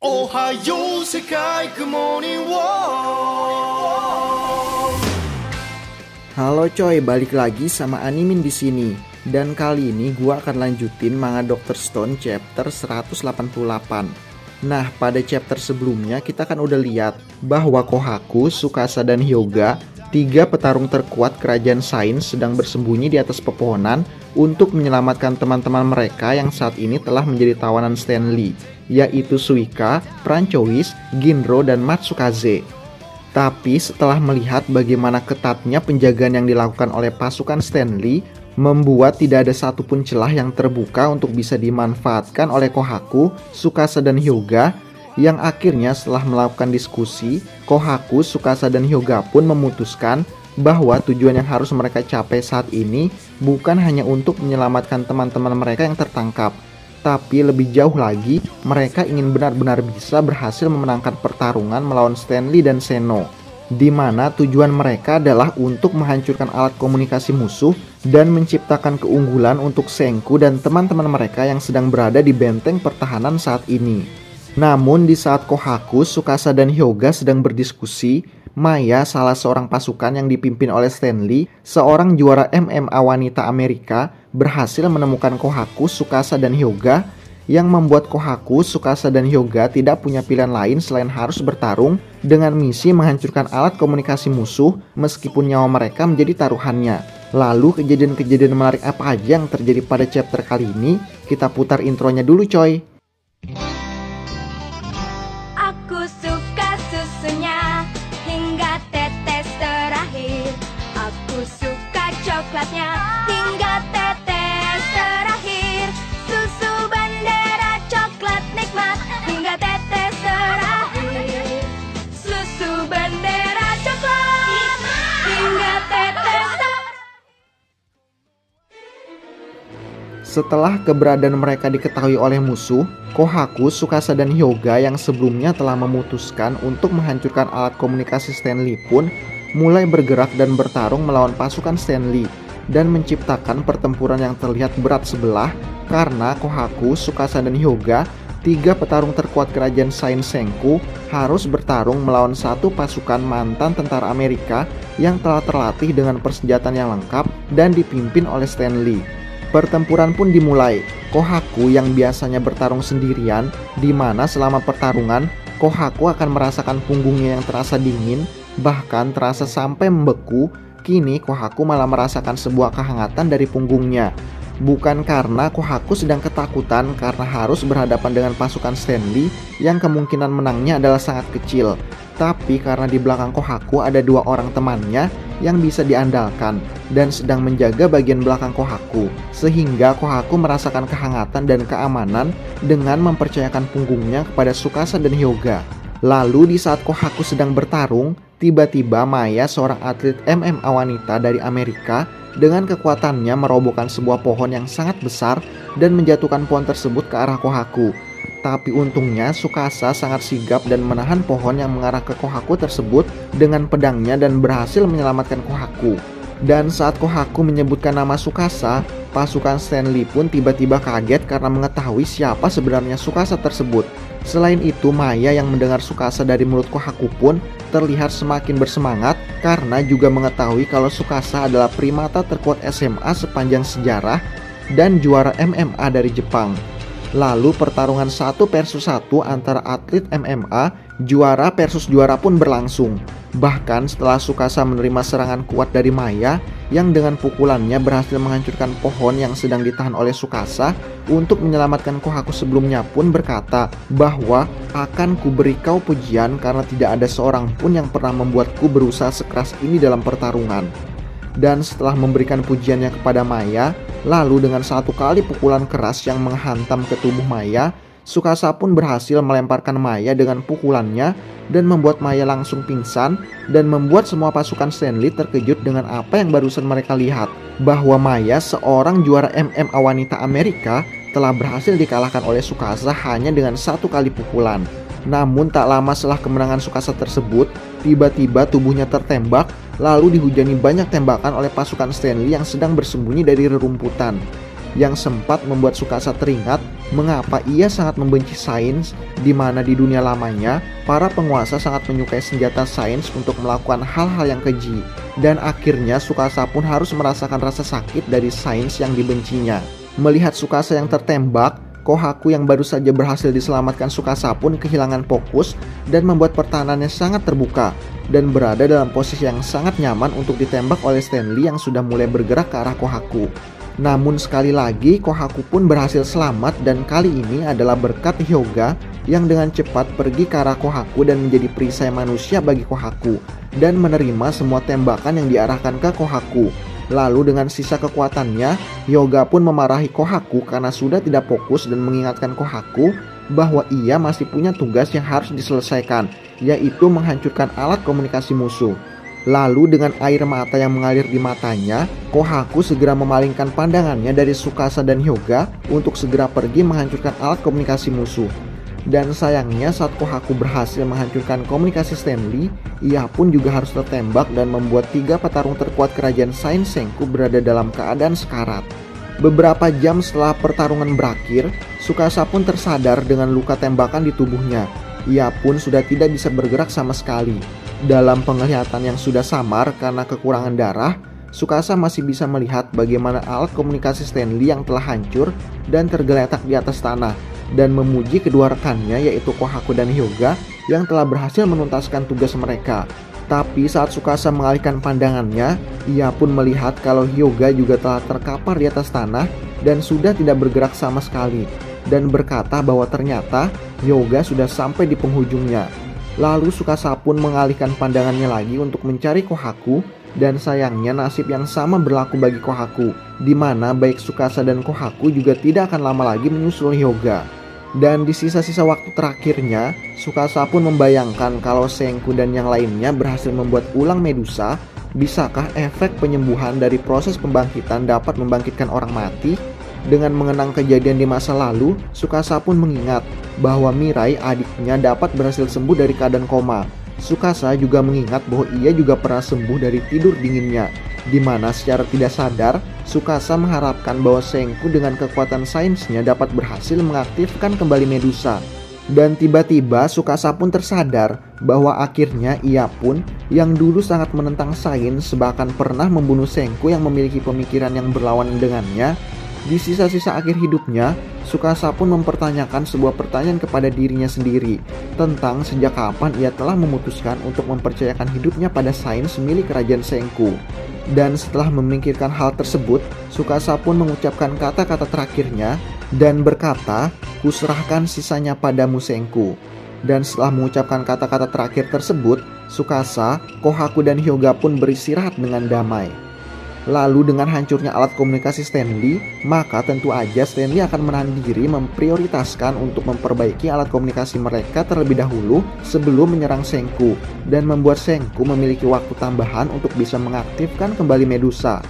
Ohayo Sekai Good Morning World. Halo coy, balik lagi sama Animin di sini. Dan kali ini gua akan lanjutin manga Dr. Stone chapter 188. Nah, pada chapter sebelumnya kita kan udah lihat bahwa Kohaku, Tsukasa, dan Hyuga, tiga petarung terkuat kerajaan sains, sedang bersembunyi di atas pepohonan untuk menyelamatkan teman-teman mereka yang saat ini telah menjadi tawanan Stanley, yaitu Suika, Francois, Ginro, dan Matsukaze. Tapi setelah melihat bagaimana ketatnya penjagaan yang dilakukan oleh pasukan Stanley, membuat tidak ada satupun celah yang terbuka untuk bisa dimanfaatkan oleh Kohaku, Tsukasa, dan Hyuga, yang akhirnya setelah melakukan diskusi, Kohaku, Tsukasa, dan Hyuga pun memutuskan bahwa tujuan yang harus mereka capai saat ini bukan hanya untuk menyelamatkan teman-teman mereka yang tertangkap, tapi lebih jauh lagi, mereka ingin benar-benar bisa berhasil memenangkan pertarungan melawan Stanley dan Seno, di mana tujuan mereka adalah untuk menghancurkan alat komunikasi musuh dan menciptakan keunggulan untuk Senku dan teman-teman mereka yang sedang berada di benteng pertahanan saat ini. Namun di saat Kohaku, Tsukasa, dan Hyuga sedang berdiskusi, Maya, salah seorang pasukan yang dipimpin oleh Stanley, seorang juara MMA wanita Amerika, berhasil menemukan Kohaku, Tsukasa, dan Hyuga, yang membuat Kohaku, Tsukasa, dan Hyuga tidak punya pilihan lain selain harus bertarung dengan misi menghancurkan alat komunikasi musuh meskipun nyawa mereka menjadi taruhannya. Lalu kejadian-kejadian menarik apa aja yang terjadi pada chapter kali ini? Kita putar intronya dulu coy. Aku suka susunya hingga tetes terakhir. Aku suka coklatnya hingga tetes terakhir. Susu bendera coklat nikmat hingga tetes terakhir. Susu bendera coklat hingga tetes terakhir. Setelah keberadaan mereka diketahui oleh musuh, Kohaku, Tsukasa, dan Hyuga yang sebelumnya telah memutuskan untuk menghancurkan alat komunikasi Stanley pun mulai bergerak dan bertarung melawan pasukan Stanley dan menciptakan pertempuran yang terlihat berat sebelah karena Kohaku, Tsukasa, dan Hyuga, tiga petarung terkuat kerajaan sains Senku, harus bertarung melawan satu pasukan mantan tentara Amerika yang telah terlatih dengan persenjataan yang lengkap dan dipimpin oleh Stanley. Pertempuran pun dimulai. Kohaku yang biasanya bertarung sendirian, di mana selama pertarungan Kohaku akan merasakan punggungnya yang terasa dingin, bahkan terasa sampai membeku. Kini Kohaku malah merasakan sebuah kehangatan dari punggungnya. Bukan karena Kohaku sedang ketakutan karena harus berhadapan dengan pasukan Stanley yang kemungkinan menangnya adalah sangat kecil, tapi karena di belakang Kohaku ada dua orang temannya yang bisa diandalkan dan sedang menjaga bagian belakang Kohaku, sehingga Kohaku merasakan kehangatan dan keamanan dengan mempercayakan punggungnya kepada Tsukasa dan Hyuga. Lalu di saat Kohaku sedang bertarung, tiba-tiba Maya, seorang atlet MMA wanita dari Amerika, dengan kekuatannya merobohkan sebuah pohon yang sangat besar dan menjatuhkan pohon tersebut ke arah Kohaku. Tapi untungnya Tsukasa sangat sigap dan menahan pohon yang mengarah ke Kohaku tersebut dengan pedangnya dan berhasil menyelamatkan Kohaku. Dan saat Kohaku menyebutkan nama Tsukasa, pasukan Stanley pun tiba-tiba kaget karena mengetahui siapa sebenarnya Tsukasa tersebut. Selain itu, Maya yang mendengar Tsukasa dari mulut Kohaku pun terlihat semakin bersemangat karena juga mengetahui kalau Tsukasa adalah primata terkuat SMA sepanjang sejarah dan juara MMA dari Jepang. Lalu pertarungan 1 versus 1 antara atlet MMA, juara versus juara pun berlangsung. Bahkan setelah Tsukasa menerima serangan kuat dari Maya yang dengan pukulannya berhasil menghancurkan pohon yang sedang ditahan oleh Tsukasa untuk menyelamatkan Kohaku sebelumnya pun berkata bahwa akan kuberi kau pujian karena tidak ada seorang pun yang pernah membuatku berusaha sekeras ini dalam pertarungan. Dan setelah memberikan pujiannya kepada Maya, lalu dengan satu kali pukulan keras yang menghantam ke tubuh Maya, Tsukasa pun berhasil melemparkan Maya dengan pukulannya dan membuat Maya langsung pingsan dan membuat semua pasukan Stanley terkejut dengan apa yang barusan mereka lihat, bahwa Maya, seorang juara MMA wanita Amerika, telah berhasil dikalahkan oleh Tsukasa hanya dengan satu kali pukulan. Namun tak lama setelah kemenangan Tsukasa tersebut, tiba-tiba tubuhnya tertembak, lalu dihujani banyak tembakan oleh pasukan Stanley yang sedang bersembunyi dari rerumputan. yang sempat membuat Tsukasa teringat mengapa ia sangat membenci sains, di mana di dunia lamanya para penguasa sangat menyukai senjata sains untuk melakukan hal-hal yang keji, dan akhirnya Tsukasa pun harus merasakan rasa sakit dari sains yang dibencinya. Melihat Tsukasa yang tertembak, Kohaku yang baru saja berhasil diselamatkan Tsukasa pun kehilangan fokus dan membuat pertahanannya sangat terbuka dan berada dalam posisi yang sangat nyaman untuk ditembak oleh Stanley yang sudah mulai bergerak ke arah Kohaku. Namun sekali lagi Kohaku pun berhasil selamat, dan kali ini adalah berkat Hyuga yang dengan cepat pergi ke arah Kohaku dan menjadi perisai manusia bagi Kohaku dan menerima semua tembakan yang diarahkan ke Kohaku. Lalu dengan sisa kekuatannya, Hyuga pun memarahi Kohaku karena sudah tidak fokus dan mengingatkan Kohaku bahwa ia masih punya tugas yang harus diselesaikan, yaitu menghancurkan alat komunikasi musuh. Lalu dengan air mata yang mengalir di matanya, Kohaku segera memalingkan pandangannya dari Tsukasa dan Hyuga untuk segera pergi menghancurkan alat komunikasi musuh. Dan sayangnya saat Kohaku berhasil menghancurkan komunikasi Stanley, ia pun juga harus tertembak dan membuat 3 petarung terkuat kerajaan Sains Senku berada dalam keadaan sekarat. Beberapa jam setelah pertarungan berakhir, Tsukasa pun tersadar dengan luka tembakan di tubuhnya. Ia pun sudah tidak bisa bergerak sama sekali. Dalam penglihatan yang sudah samar karena kekurangan darah, Tsukasa masih bisa melihat bagaimana alat komunikasi Stanley yang telah hancur dan tergeletak di atas tanah, dan memuji kedua rekannya yaitu Kohaku dan Hyuga yang telah berhasil menuntaskan tugas mereka. Tapi saat Tsukasa mengalihkan pandangannya, ia pun melihat kalau Hyuga juga telah terkapar di atas tanah dan sudah tidak bergerak sama sekali, dan berkata bahwa ternyata Hyuga sudah sampai di penghujungnya. Lalu Tsukasa pun mengalihkan pandangannya lagi untuk mencari Kohaku, dan sayangnya nasib yang sama berlaku bagi Kohaku, di mana baik Tsukasa dan Kohaku juga tidak akan lama lagi menyusul Hyuga. Dan di sisa-sisa waktu terakhirnya, Tsukasa pun membayangkan kalau Senku dan yang lainnya berhasil membuat ulang Medusa. Bisakah efek penyembuhan dari proses pembangkitan dapat membangkitkan orang mati? Dengan mengenang kejadian di masa lalu, Tsukasa pun mengingat bahwa Mirai adiknya dapat berhasil sembuh dari keadaan koma. Tsukasa juga mengingat bahwa ia juga pernah sembuh dari tidur dinginnya, di mana secara tidak sadar Tsukasa mengharapkan bahwa Senku dengan kekuatan sainsnya dapat berhasil mengaktifkan kembali Medusa. Dan tiba-tiba Tsukasa pun tersadar bahwa akhirnya ia pun yang dulu sangat menentang sains bahkan pernah membunuh Senku yang memiliki pemikiran yang berlawanan dengannya. Di sisa-sisa akhir hidupnya, Tsukasa pun mempertanyakan sebuah pertanyaan kepada dirinya sendiri tentang sejak kapan ia telah memutuskan untuk mempercayakan hidupnya pada sains milik kerajaan Senku. Dan setelah memikirkan hal tersebut, Tsukasa pun mengucapkan kata-kata terakhirnya dan berkata, "Kuserahkan sisanya padamu Senku." Dan setelah mengucapkan kata-kata terakhir tersebut, Tsukasa, Kohaku dan Hyuga pun beristirahat dengan damai. Lalu dengan hancurnya alat komunikasi Stanley, maka tentu aja Stanley akan menahan diri memprioritaskan untuk memperbaiki alat komunikasi mereka terlebih dahulu sebelum menyerang Senku, dan membuat Senku memiliki waktu tambahan untuk bisa mengaktifkan kembali Medusa.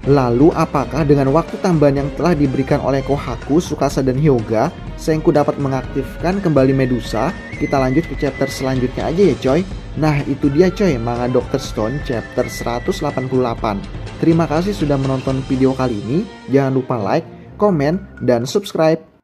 Lalu apakah dengan waktu tambahan yang telah diberikan oleh Kohaku, Tsukasa dan Hyuga, Senku dapat mengaktifkan kembali Medusa? Kita lanjut ke chapter selanjutnya aja ya coy. Nah itu dia coy, manga Dr. Stone chapter 188. Terima kasih sudah menonton video kali ini. Jangan lupa like, komen, dan subscribe.